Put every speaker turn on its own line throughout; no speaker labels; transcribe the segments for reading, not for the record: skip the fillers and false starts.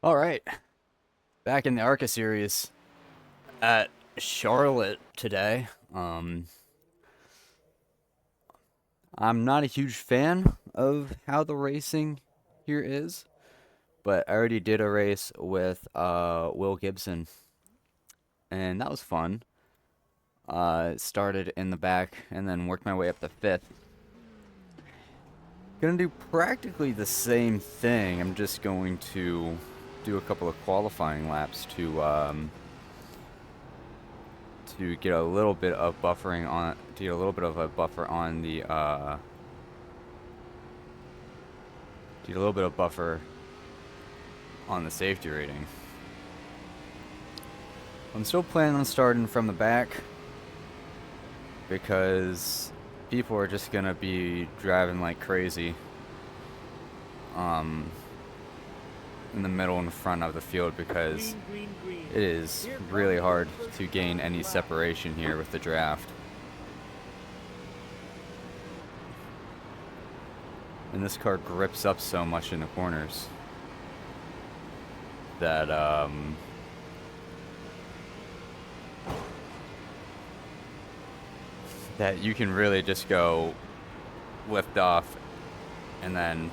All right, back in the ARCA series at Charlotte today. I'm not a huge fan of how the racing here is, but I already did a race with Will Gibson, and that was fun. Started in the back and then worked my way up to fifth. Gonna do practically the same thing. I'm just going to do a couple of qualifying laps to get a little bit of buffering on to get a little bit of a buffer on the to get a little bit of buffer on the safety rating. I'm still planning on starting from the back because people are just gonna be driving like crazy um in the middle and front of the field because it is really hard to gain any separation here with the draft. And this car grips up so much in the corners that that you can really just go lift off and then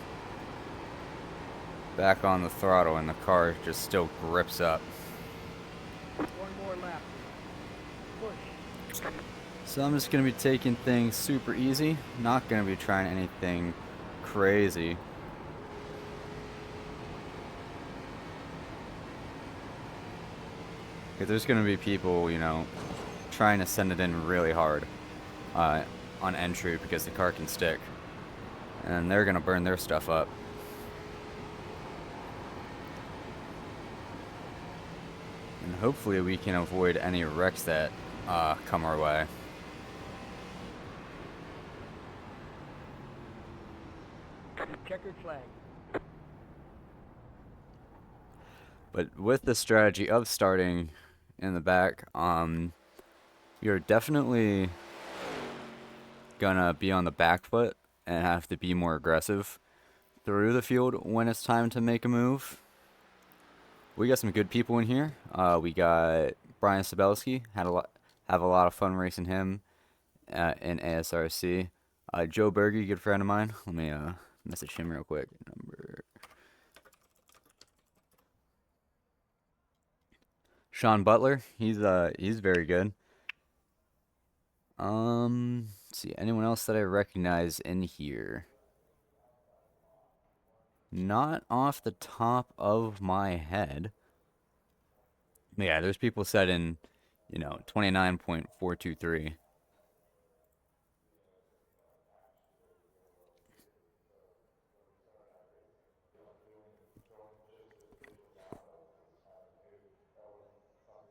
back on the throttle and the car just still grips up.
One more lap. Push.
So I'm just going to be taking things super easy. Not going to be trying anything crazy. There's going to be people, trying to send it in really hard on entry because the car can stick. And they're going to burn their stuff up. And hopefully we can avoid any wrecks that come our way.
Checkered flag.
But with the strategy of starting in the back, you're definitely gonna be on the back foot and have to be more aggressive through the field when it's time to make a move. We got some good people in here. We got Brian Sabelski. Have a lot of fun racing him in ASRC. Joe Berge, good friend of mine. Let me message him real quick. Number Sean Butler. He's very good. Let's see, anyone else that I recognize in here? Not off the top of my head. But yeah, there's people set in, 29.423.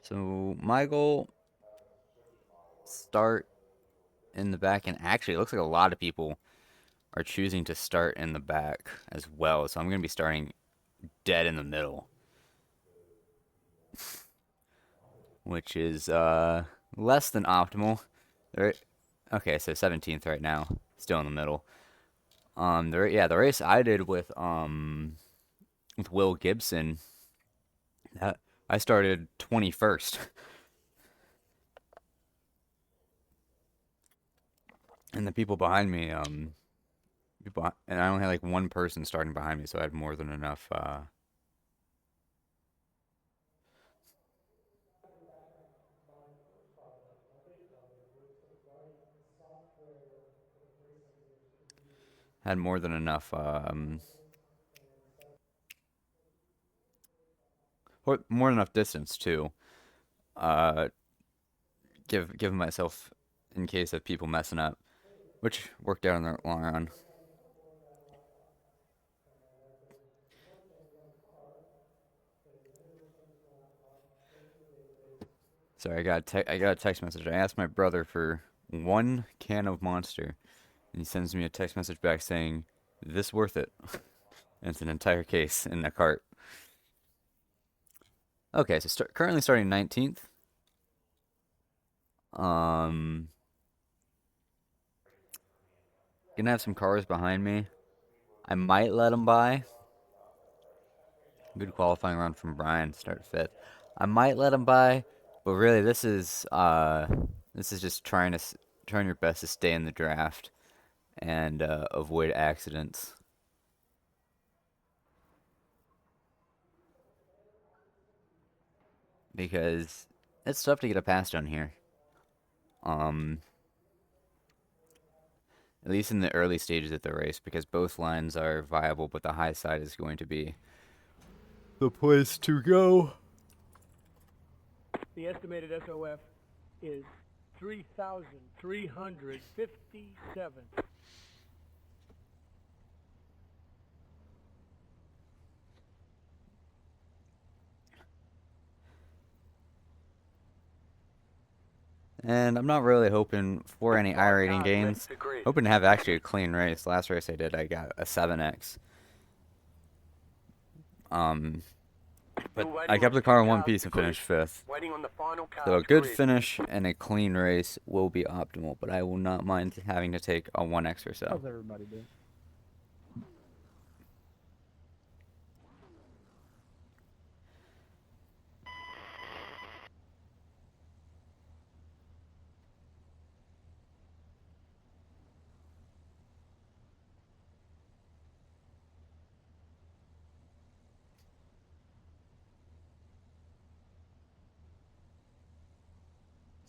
So my goal, start in the back, and actually it looks like a lot of people are choosing to start in the back as well. So I'm gonna be starting dead in the middle, which is less than optimal. Okay, so 17th right now, still in the middle. The race I did with Will Gibson, that I started 21st. And the people behind me, and I only had like one person starting behind me, so I had more than enough. Had more than enough. More than enough distance too. Uh, give myself in case of people messing up, which worked out in the long run. Sorry, I got a text message. I asked my brother for one can of Monster, and he sends me a text message back saying, "This worth it?" And it's an entire case in a cart. Okay, so currently starting 19th. Um, gonna have some cars behind me. I might let them by, Good qualifying run from Brian, start fifth. I might let him by, but really this is just trying your best to stay in the draft and avoid accidents because it's tough to get a pass done here. Um, at least in the early stages of the race, because both lines are viable, but the high side is going to be the place to go.
The estimated SOF is 3,357.
And I'm not really hoping for any
5
iRating
cars
gains.
left to grid.
Hoping to have actually a clean race. Last race I did, I got a 7x. But
Still waiting
I kept
on
the
2
car in one
cars
piece
to
and
grid.
finished fifth.
Waiting on the final car
So a
to
good
grid.
finish and a clean race will be optimal, but I will not mind having to take a 1x or so.
How's everybody doing?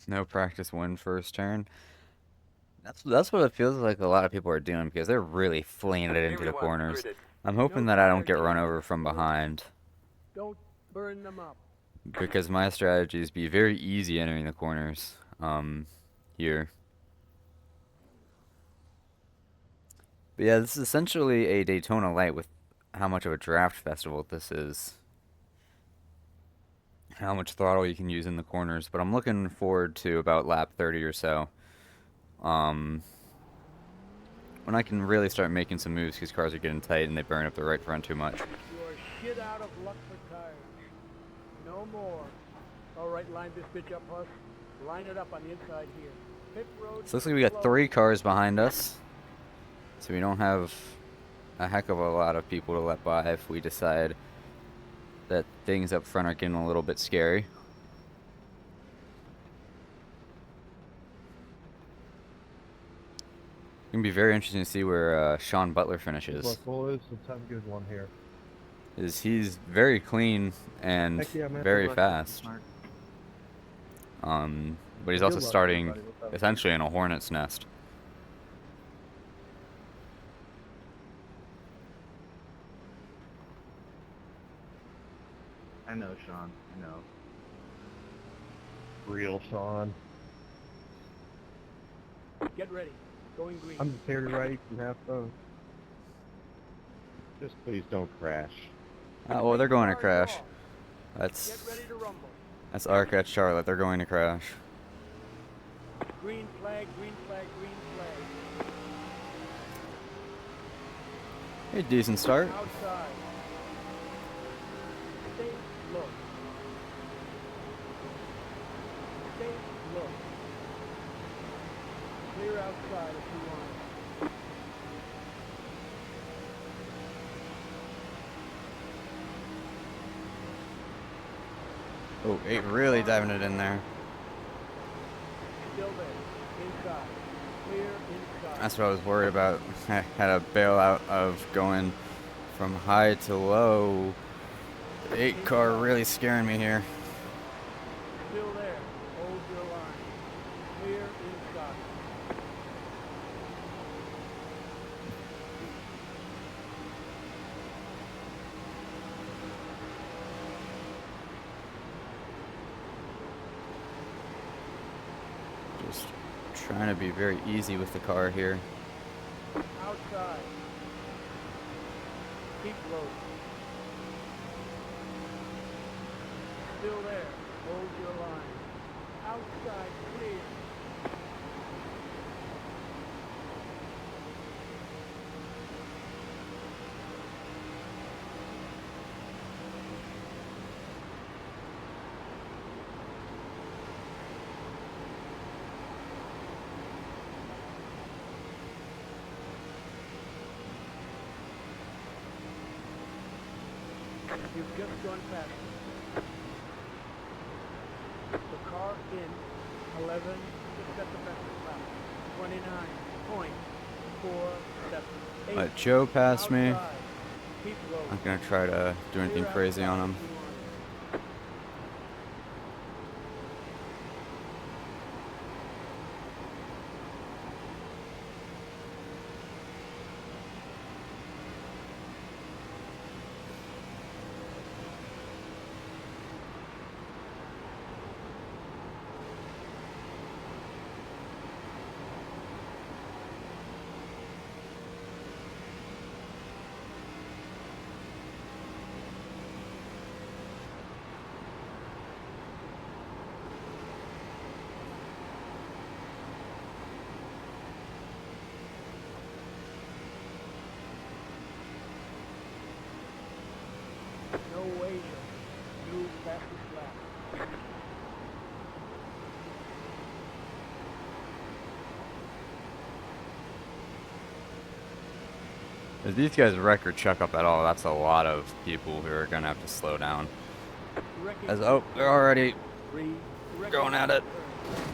No practice win first turn. That's what it feels like a lot of people are doing because they're really flinging it into the
Everyone's
corners.
gridded.
I'm hoping
No
that I don't
tire
get run
chains.
over from behind
Don't burn them up.
because my strategy is be very easy entering the corners here. But yeah, this is essentially a Daytona Light with how much of a draft festival this is. How much throttle you can use in the corners, but I'm looking forward to about lap 30 or so. When I can really start making some moves because cars are getting tight and they burn up the right front too much.
You are shit out of luck for tires. No more. All right, line this bitch up, Huss. Line it up on the inside here. Pit road.
So looks like we got
closed.
3 cars behind us. So we don't have a heck of a lot of people to let by if we decide that things up front are getting a little bit scary. It's going to be very interesting to see where Sean Butler finishes.
Look, boys, let's have a good one here.
He's very clean and
Heck yeah, man.
very
Good luck,
fast.
Smart.
But he's
Good
also
luck,
starting
everybody. Let's have a
essentially in a hornet's nest.
I know, Sean. I know.
real Sean.
Get ready. Going green.
I'm just here to race and have fun.
Just please don't crash.
Well, they're going to
Cars
crash.
off.
That's
Get ready to rumble.
ARCA at Charlotte. They're going to crash.
Green flag, green flag, green flag.
Hey, decent start.
Outside. Stay low. Stay low. Clear outside if you want.
Oh, 8 really diving it in there.
Still there. Inside. Clear inside.
That's what I was worried about. I had a bailout of going from high to low. The 8 car really scaring me here.
Still there. Hold your line. Clear inside.
Just trying to be very easy with the car here.
Outside. Keep low. Still there. Hold your line. Outside clear. You've just gone past it. The car in 11, just got the fastest lap. 29.47.
Let Joe pass me.
Outside. Keep low.
I'm gonna try to do anything
Clear
crazy on
outside
him.
if you want. No way, Joe. New fastest lap.
If these guys record check up at all, that's a lot of people who are gonna have to slow down. As oh, they're already going at it.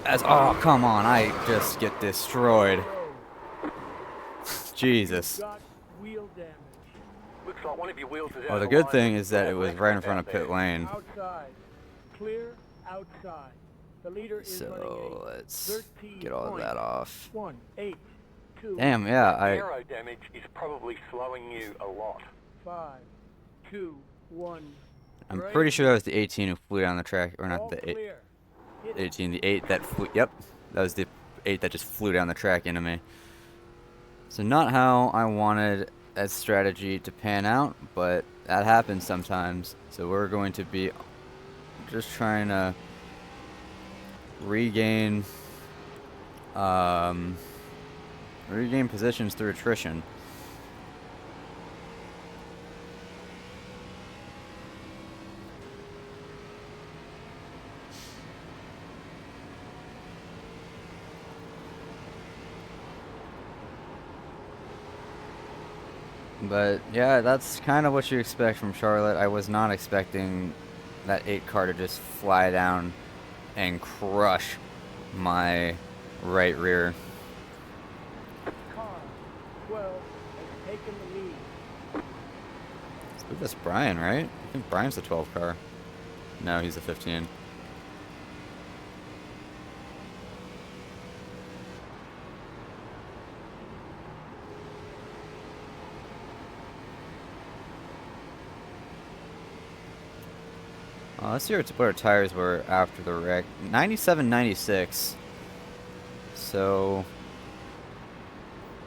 As oh, come on, I just get destroyed. Jesus.
Got wheel damage.
Looks like one of your wheels is out
Well, the
of
good
alignment.
thing is that
Yeah,
it was
black
right in
went
front
out
of pit
there.
lane.
Outside. Clear outside. The leader is
So
running
let's get all of that off.
13.182.
Damn, yeah,
Aero damage is probably slowing you a lot.
5, 2, 1.
I'm pretty sure that was the 18 who flew down the track, or not
All
the
clear. Hit it.
18, the 8 that flew. Yep, that was the 8 that just flew down the track into me. So not how I wanted that strategy to pan out, but that happens sometimes. So we're going to be just trying to regain positions through attrition. But yeah, that's kind of what you expect from Charlotte. I was not expecting that 8 car to just fly down and crush my right rear.
Car 12 has taken the lead.
I believe that's Brian, right? I think Brian's the 12 car. No, he's the 15. Let's see what our tires were after the wreck. 97, 96. So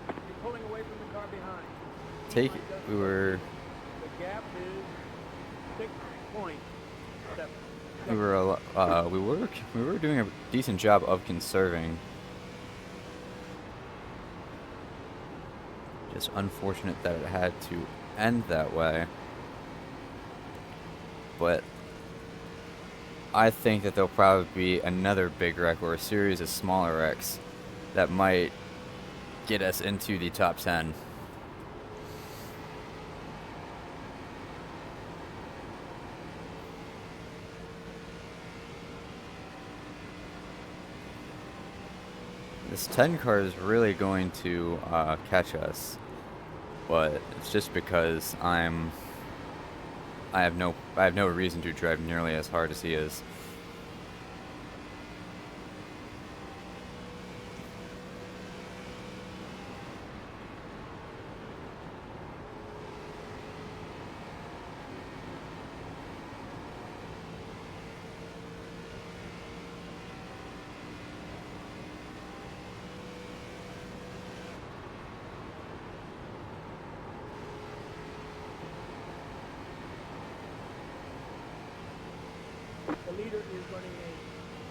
You're pulling away from the car behind.
take it. We were
The gap is 6.7.
we were doing a decent job of conserving. Just unfortunate that it had to end that way. But I think that there'll probably be another big wreck or a series of smaller wrecks that might get us into the top 10. This 10 car is really going to catch us, but it's just because I have no reason to drive nearly as hard as he is.
The leader is running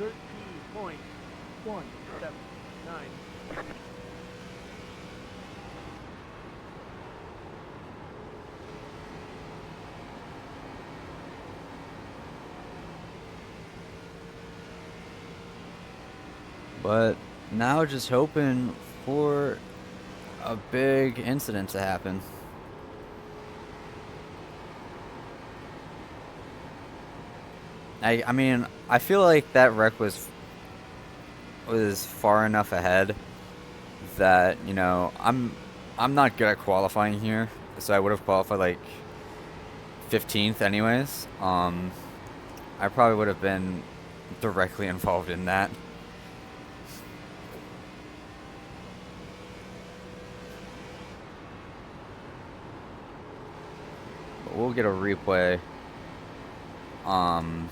a 13.179.
But now just hoping for a big incident to happen. I mean, I feel like that wreck was far enough ahead that, you know, I'm not good at qualifying here, so I would have qualified like 15th anyways. I probably would have been directly involved in that. But we'll get a replay. Um,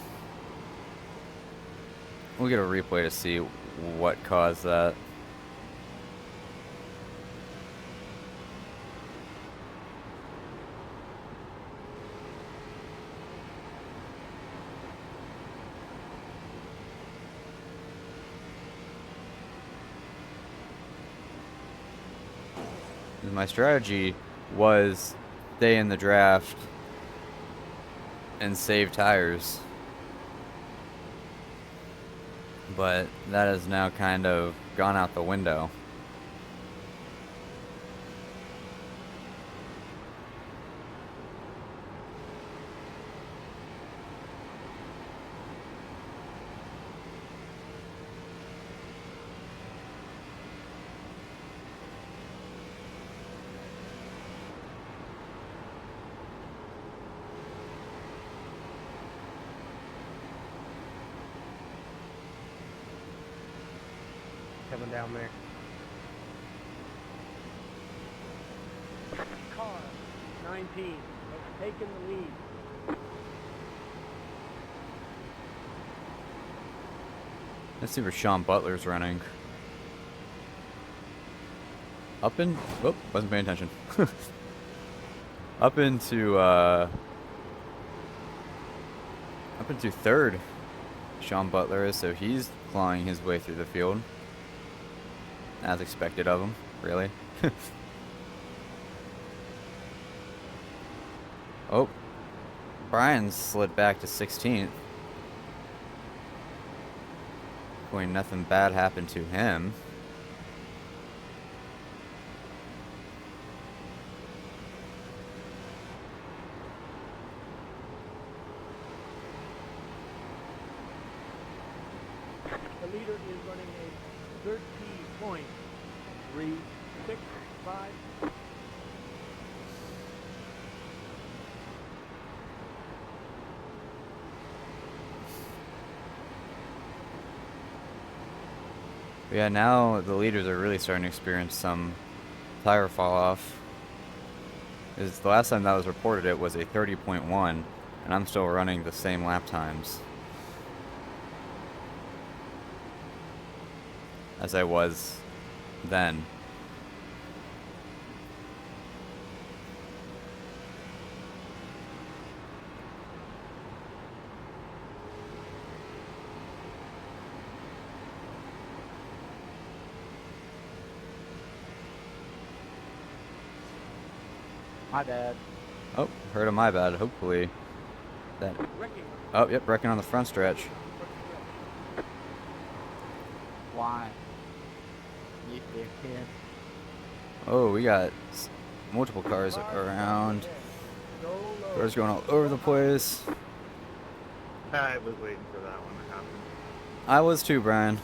we'll get a replay to see what caused that. My strategy was stay in the draft and save tires. But that has now kind of gone out the window.
Coming down there.
Car 19 has taken the lead.
Let's see where Sean Butler's running. Up in... Oh, wasn't paying attention. Up into third, Sean Butler is, so he's clawing his way through the field. As expected of him, really. Oh, Brian slid back to 16th. Boy, nothing bad happened to him.
The leader is running a 13.365.
Yeah, now the leaders are really starting to experience some tire fall off. Is the last time that was reported it was a 30.1, and I'm still running the same lap times as I was then.
My bad.
Oh, heard of my bad. Hopefully that.
Wrecking
Oh, yep, wrecking on the front stretch.
Why? You dickhead.
Oh, we got multiple cars around. Cars going all over the place.
I was waiting for that one to happen.
I was too, Brian.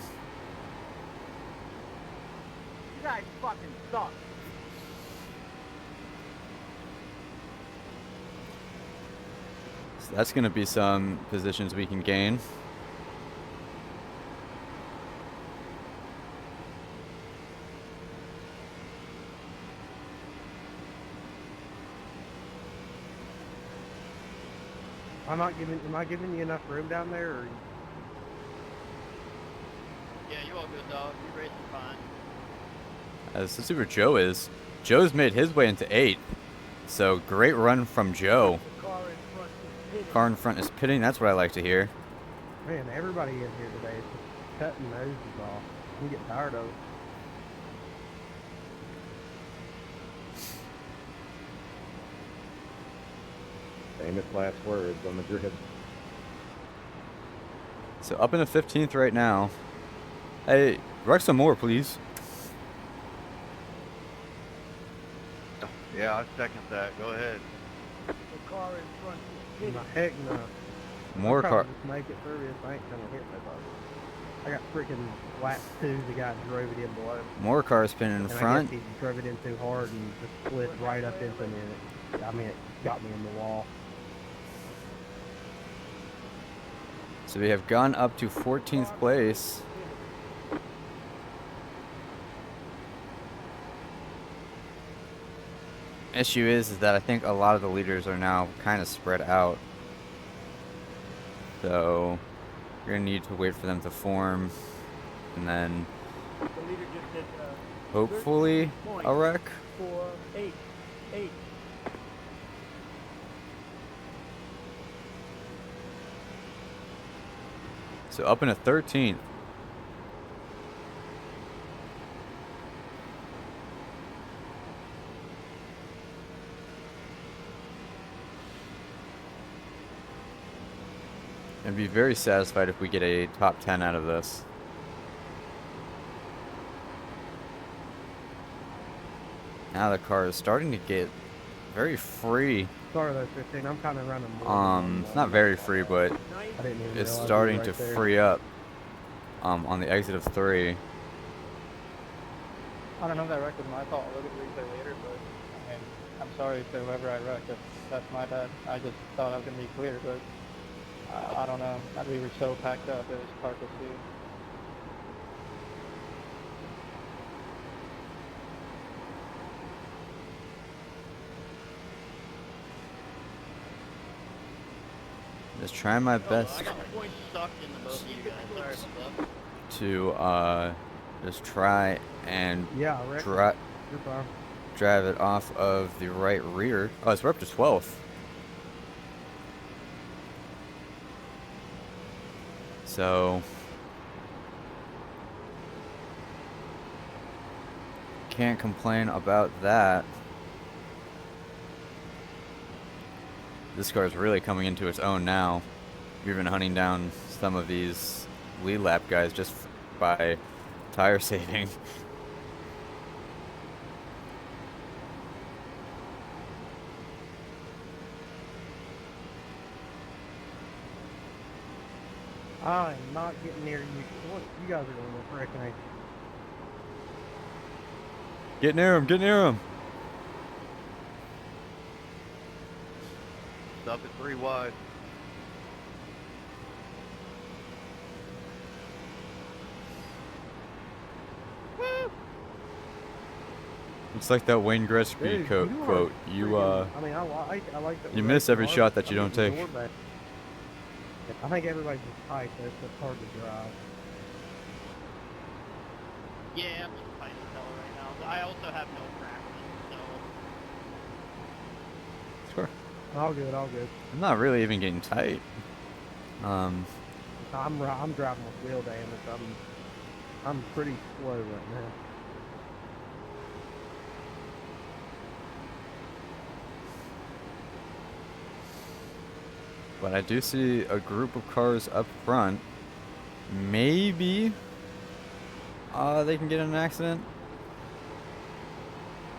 You guys fucking suck.
So that's going to be some positions we can gain.
Am I giving you enough room down there, or?
Yeah, you all good, dog. You racing fine.
As let's see where Joe is. Joe's made his way into 8th. So great run from Joe.
The car in front is pitting.
Car in front is pitting. That's what I like to hear.
Man, everybody in here today is just cutting noses off. I'm getting tired of it.
Famous last words on the grid.
So up in the 15th right now. Hey, wreck some more, please.
Yeah, I second that. Go ahead.
The car in front is pitting.
The heck no.
More
I'm trying
car.
to just make it through this. I ain't gonna hit nobody. I got freaking lap 2, the guy drove it in below.
More cars spinning in
And I
front.
guess he drove it in too hard and just slid right up into me. And it got me in the wall.
So we have gone up to 14th place. Issue is that I think a lot of the leaders are now kind of spread out. So you're gonna need to wait for them to form, and then
The leader just did
hopefully a wreck.
13.488.
So up into 13th. I'd be very satisfied if we get a top 10 out of this. Now the car is starting to get very free.
Sorry though, 15. I'm kind of running more.
Not very free, but
I didn't even
it's
realize you were
starting
right
to
there.
free up on the exit of 3.
I don't know if that wreck was my fault. Look at the replay later, but I mean, I'm sorry to whoever I wrecked. That's my bad. I just thought I was gonna be clear, but I don't know. We were so packed up. It was hard to see.
Just trying my best
I got points sucked into both of you guys. Sorry about that.
to just try and
Yeah, I reckon.
dri
You're fine.
drive it off of the right rear. Oh, so we're up to 12th. So can't complain about that. This car is really coming into its own now. We've been hunting down some of these lead lap guys just by tire saving.
I am not getting near you. What? You guys are going to wreck me.
Get near him, get near him.
Stop at 3 wide.
It's like that Wayne Gretzky
Dude,
quote.
you are
quote.
I mean, I like that.
You
we're
miss
racing
every
hard.
shot that you
I
don't
mean,
take.
you're back. I think everybody's just tight, though, so it's hard to drive.
Yeah, I'm just fighting the fella right now. I also have no practice, so
Sure.
All good, all good.
I'm not really even getting tight.
I'm driving with wheel damage. I'm pretty slow right now.
But I do see a group of cars up front. Maybe they can get in an accident.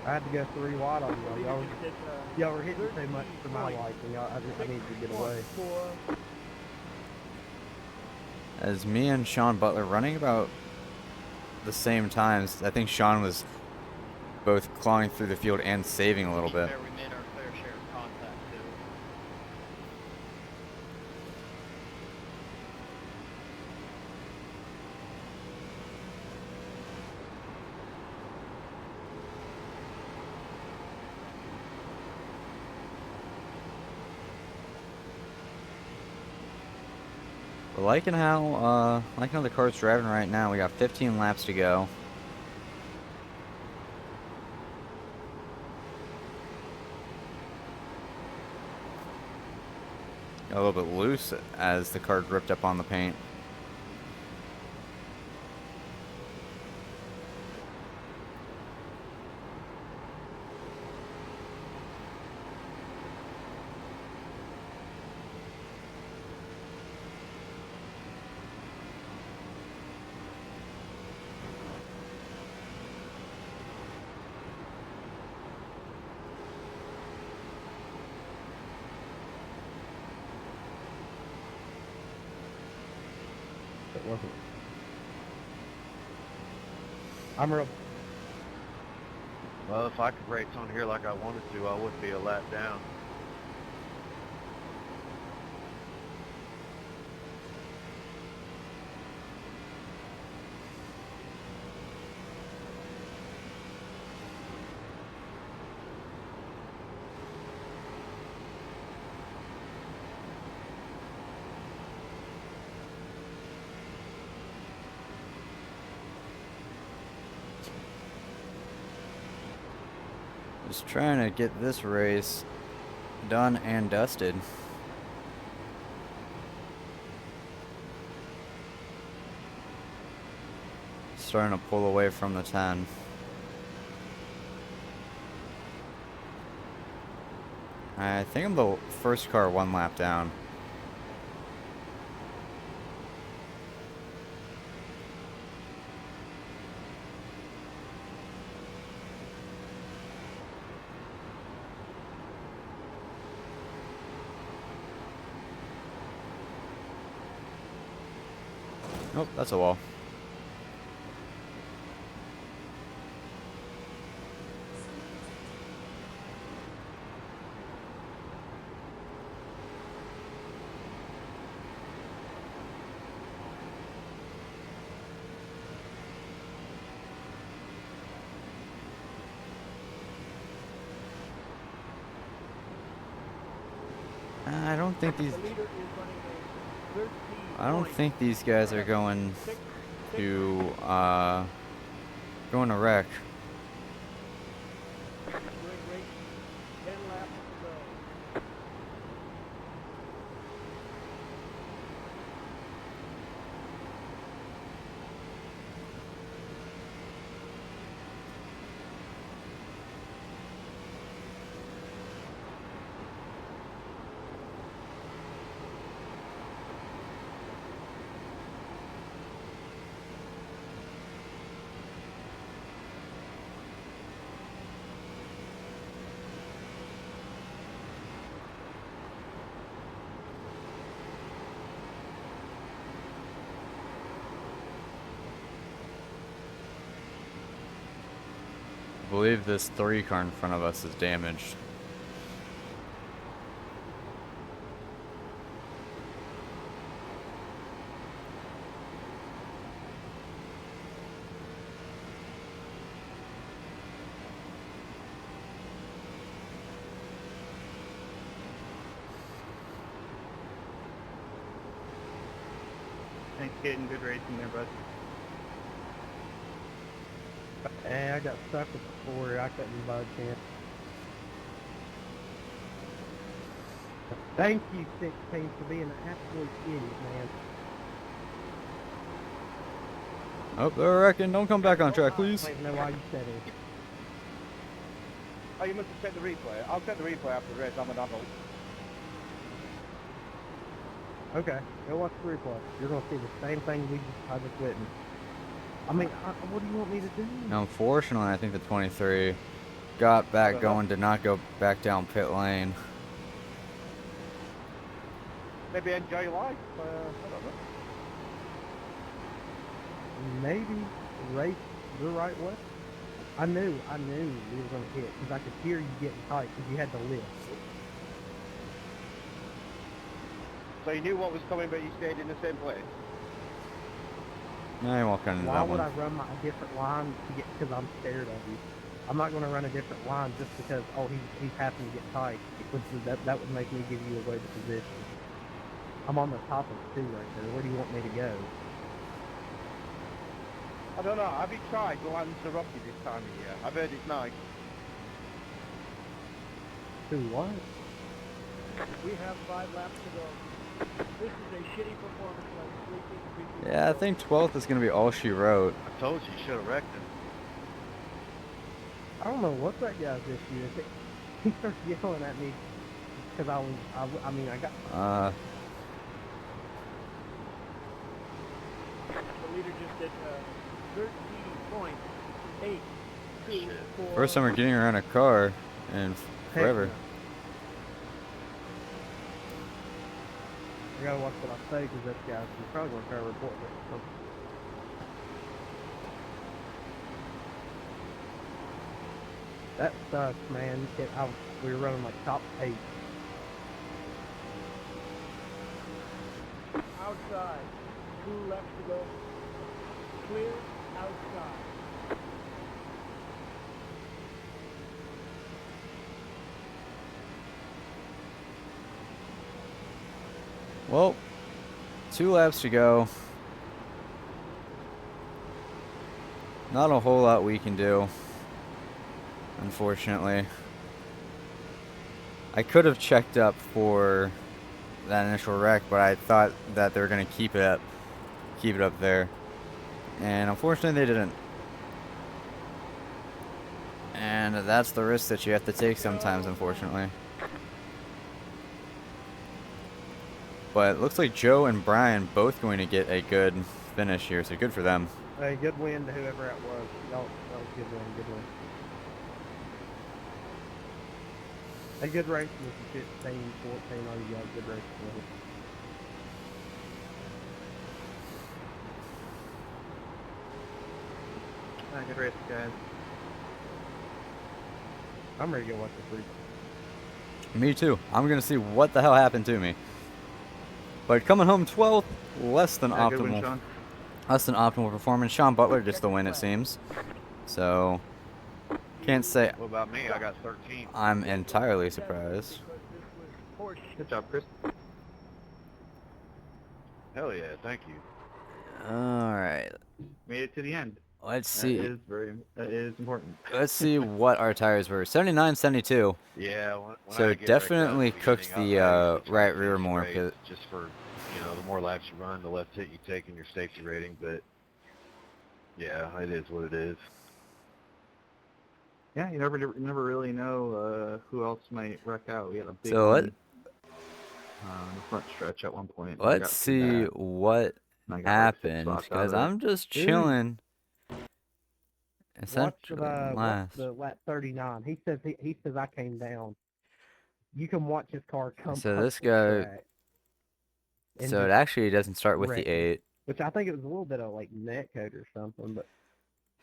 I had to go 3 wide on
The
y'all.
leader
Y'all,
just did
y'all were hitting too much for my liking. I need to get away.
13.4.
As me and Sean Butler running about the same times. I think Sean was both clawing through the field and saving a little
to be
bit.
fair, we made our fair share of contact too.
We're liking how the car's driving right now. We got 15 laps to go. Got a little bit loose as the car ripped up on the paint.
It wasn't. I'm real.
Well, if I could race on here like I wanted to, I would be a lap down.
Just trying to get this race done and dusted. Starting to pull away from the 10. I think I'm the first car 1 lap down. Nope, that's a wall. I don't think these.
The leader is running a 13.
I don't think these guys are going to wreck.
Doing great. 10 laps to go.
I believe this 3 car in front of us is damaged.
Thanks, Kitten. Good racing there, bud.
I got stuck with the 4. I couldn't budge in. Thank you, 16, for being an absolute idiot, man.
Oh, they're wrecking. Don't come back on track,
I
please.
don't even know why you said it.
Oh, you must have checked the replay. I'll check the replay after the race. I'm an adult.
Okay, go watch the replay. You're gonna see the same thing I just witnessed. I mean, what do you want me to do?
Unfortunately, I think the 23 got back going, did not go back down pit lane.
Maybe enjoy life. I don't know.
Maybe race the right way. I knew we were gonna hit because I could hear you getting tight because you had to lift.
So you knew what was coming, but you stayed in the same place.
I ain't walking into
Why
that
would
one.
I run a different line to get? Because I'm scared of you. I'm not going to run a different line just because he's happened to get tight. That would make me give you away the position. I'm on the top of 2 right there. Where do you want me to go?
I don't know. Have you tried going to Rocky this time of year? I've heard it's nice.
To what?
We have 5 laps to go. This is a shitty performance by the sleeping.
Yeah, I think 12th is going to be all she wrote.
I told you, you should have wrecked him.
I don't know what that guy's issue is. He starts yelling at me because I mean, I got.
The leader just did 13.824.
First time we're getting around a car in forever.
Heck I gotta watch what I say because this guy's probably gonna try to report me. So. That sucks, man. You can't, we were running like top 8.
Outside. 2 left to go. Clear outside.
Well, 2 laps to go. Not a whole lot we can do, unfortunately. I could have checked up for that initial wreck, but I thought that they were gonna keep it up there, and unfortunately they didn't. And that's the risk that you have to take sometimes, unfortunately. But it looks like Joe and Brian both going to get a good finish here, so good for them.
Hey, good win to whoever that was. That was good win, good win. A good race with the 15, 14, all you got, good race with it.
Good race, guys.
I'm ready to go watch this race.
Me too. I'm going to see what the hell happened to me. But coming home 12th, less than
Good win,
optimal.
Sean.
Less than optimal performance. Sean Butler gets the win, it seems. So, can't say
What about me? I got 13.
I'm entirely surprised.
Good job, Chris. Hell yeah, thank you.
Alright,
Made it to the end.
let's see.
That is important.
Let's see what our tires were. 79, 72.
Yeah. When
So
I get
definitely
wrecked out at
cooked
beginning,
the
I usually try
right
to
rear
finish the
more.
race just for, the more laps you run, the less hit you take in your safety rating. But yeah, it is what it is. Yeah, you never really know who else might wreck out. We had a big
So
one on the front stretch at one point. I
let's
got
see
that,
what
and I got like 6
happened,
spots out
because
of it.
I'm just
Dude.
chilling.
Watch
Essentially last.
the lap 39. He says I came down. You can watch his car come
So
up
this
the
guy,
track. And
so it
just
actually doesn't start with the
wreck it.
8.
Which I think it was a little bit of like net code or something, but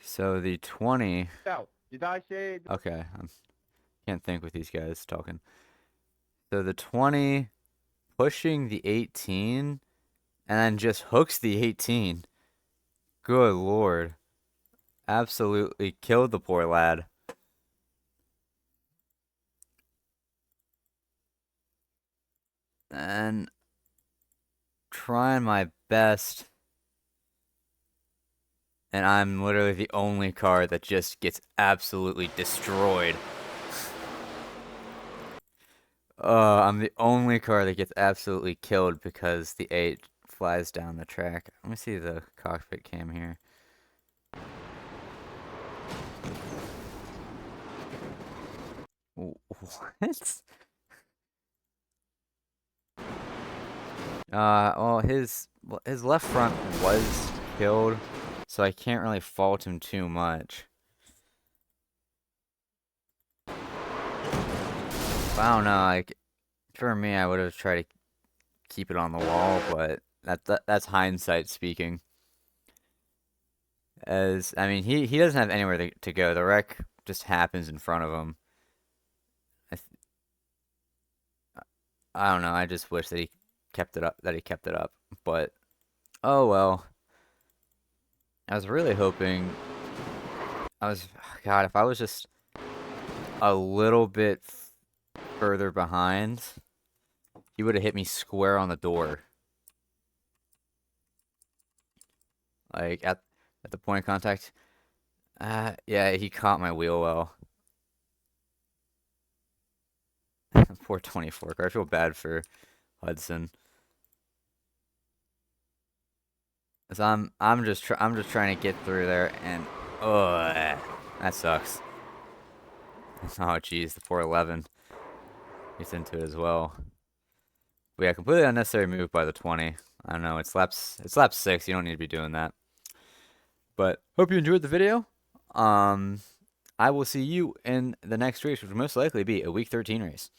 So the 20,
Out. Did I say?
okay, I can't think with these guys talking. So the 20 pushing the 18 and then just hooks the 18. Good lord. Absolutely killed the poor lad. And trying my best. And I'm literally the only car that just gets absolutely destroyed. I'm the only car that gets absolutely killed because the 8 flies down the track. Let me see the cockpit cam here. What? Well, his left front was killed, so I can't really fault him too much. But I don't know, like, for me, I would have tried to keep it on the wall, but that's hindsight speaking. As, I mean, he doesn't have anywhere to go. The wreck just happens in front of him. I don't know, I just wish that he kept it up, but oh well. I was really hoping, God, if I was just a little bit further behind, he would have hit me square on the door. Like, at the point of contact. Yeah, he caught my wheel well. Poor 24 car. I feel bad for Hudson. So I'm just trying to get through there, and oh, that sucks. Oh jeez, the 411 gets into it as well. But yeah, completely unnecessary move by the 20. I don't know, it's lap 6. You don't need to be doing that. But hope you enjoyed the video. I will see you in the next race, which will most likely be a week 13 race.